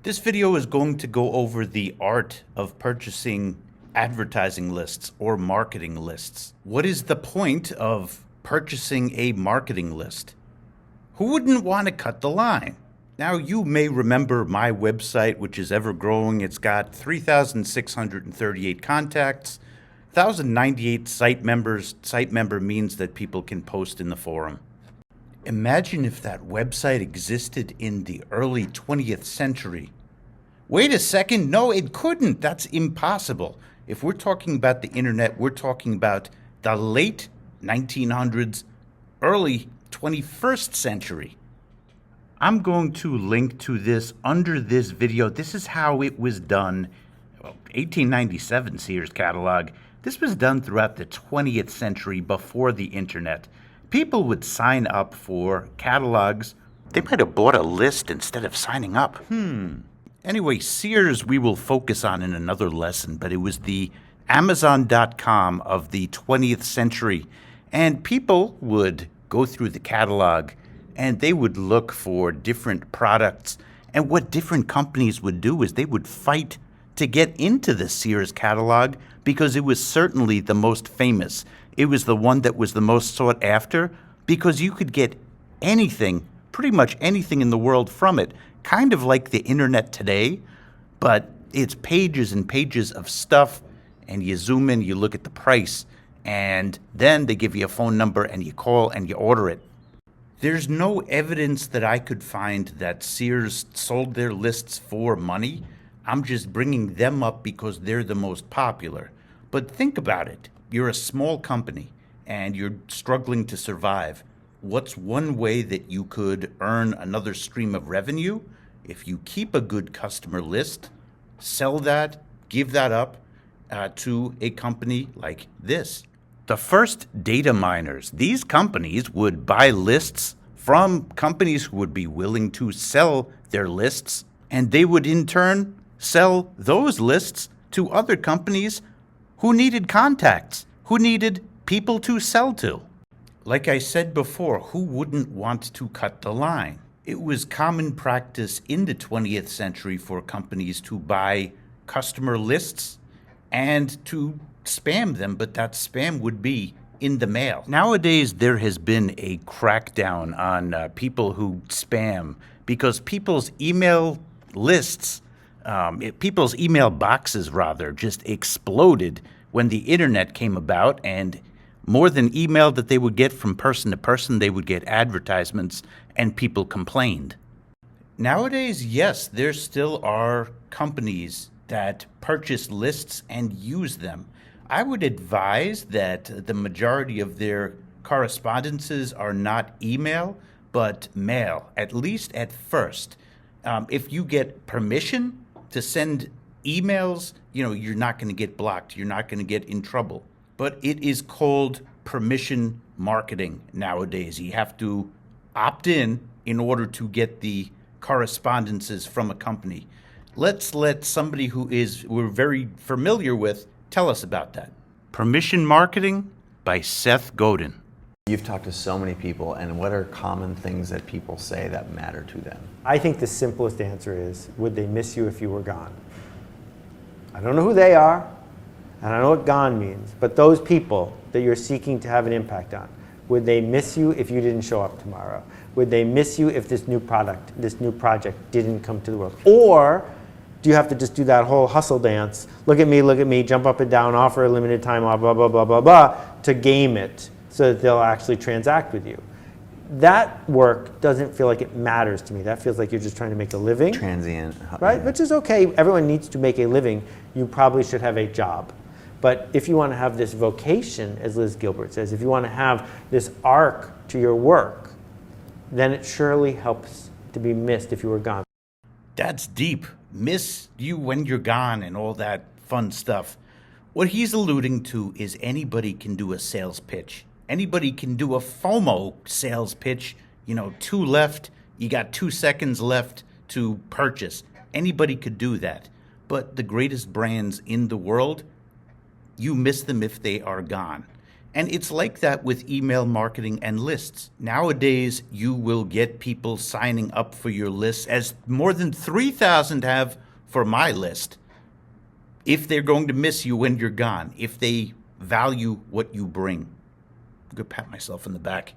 This video is going to go over the art of purchasing advertising lists or marketing lists. What is the point of purchasing a marketing list? Who wouldn't want to cut the line? Now, you may remember my website, which is ever growing. It's got 3,638 contacts, 1,098 site members. Site member means that people can post in the forum. Imagine if that website existed in the early 20th century. Wait a second, no, it couldn't. That's impossible. If we're talking about the internet, we're talking about the late 1900s, early 21st century. I'm going to link to this under this video. This is how it was done. 1897 Sears catalog. This was done throughout the 20th century before the internet. People would sign up for catalogs. They might have bought a list instead of signing up. Anyway, Sears we will focus on in another lesson, but it was the Amazon.com of the 20th century. And people would go through the catalog and they would look for different products. And what different companies would do is they would fight to get into the Sears catalog because it was certainly the most famous. It was the one that was the most sought after because you could get anything, pretty much anything in the world from it, kind of like the internet today, but it's pages and pages of stuff, and you zoom in, you look at the price, and then they give you a phone number and you call and you order it. There's no evidence that I could find that Sears sold their lists for money. I'm just bringing them up because they're the most popular. But think about it. You're a small company and you're struggling to survive. What's one way that you could earn another stream of revenue? If you keep a good customer list, sell that, give that up to a company like this. The first data miners, these companies would buy lists from companies who would be willing to sell their lists, and they would in turn sell those lists to other companies who needed contacts, who needed people to sell to. Like I said before, who wouldn't want to cut the line? It was common practice in the 20th century for companies to buy customer lists and to spam them, but that spam would be in the mail. Nowadays, there has been a crackdown on people who spam because people's email lists, people's email boxes rather, just exploded when the internet came about, and more than email that they would get from person to person, they would get advertisements, and people complained. Nowadays, yes, there still are companies that purchase lists and use them. I would advise that the majority of their correspondences are not email, but mail, at least at first. If you get permission to send emails, you're not going to get blocked. You're not going to get in trouble. But it is called permission marketing nowadays. You have to opt in order to get the correspondences from a company. Let's let somebody who we're very familiar with tell us about that. Permission Marketing by Seth Godin. You've talked to so many people, and what are common things that people say that matter to them? I think the simplest answer is, would they miss you if you were gone? I don't know who they are, and I know what gone means, but those people that you're seeking to have an impact on, would they miss you if you didn't show up tomorrow? Would they miss you if this new project didn't come to the world? Or do you have to just do that whole hustle dance, look at me, jump up and down, offer a limited time, blah, blah, blah, blah, blah, blah, to game it so that they'll actually transact with you? That work doesn't feel like it matters to me. That feels like you're just trying to make a living. Transient. Right? Which is okay. Everyone needs to make a living. You probably should have a job. But if you want to have this vocation, as Liz Gilbert says, if you want to have this arc to your work, then it surely helps to be missed if you were gone. That's deep. Miss you when you're gone and all that fun stuff. What he's alluding to is anybody can do a sales pitch. Anybody can do a FOMO sales pitch. 2 left, you got 2 seconds left to purchase. Anybody could do that. But the greatest brands in the world, you miss them if they are gone. And it's like that with email marketing and lists. Nowadays, you will get people signing up for your lists, as more than 3,000 have for my list, if they're going to miss you when you're gone, if they value what you bring. I'm going to pat myself in the back.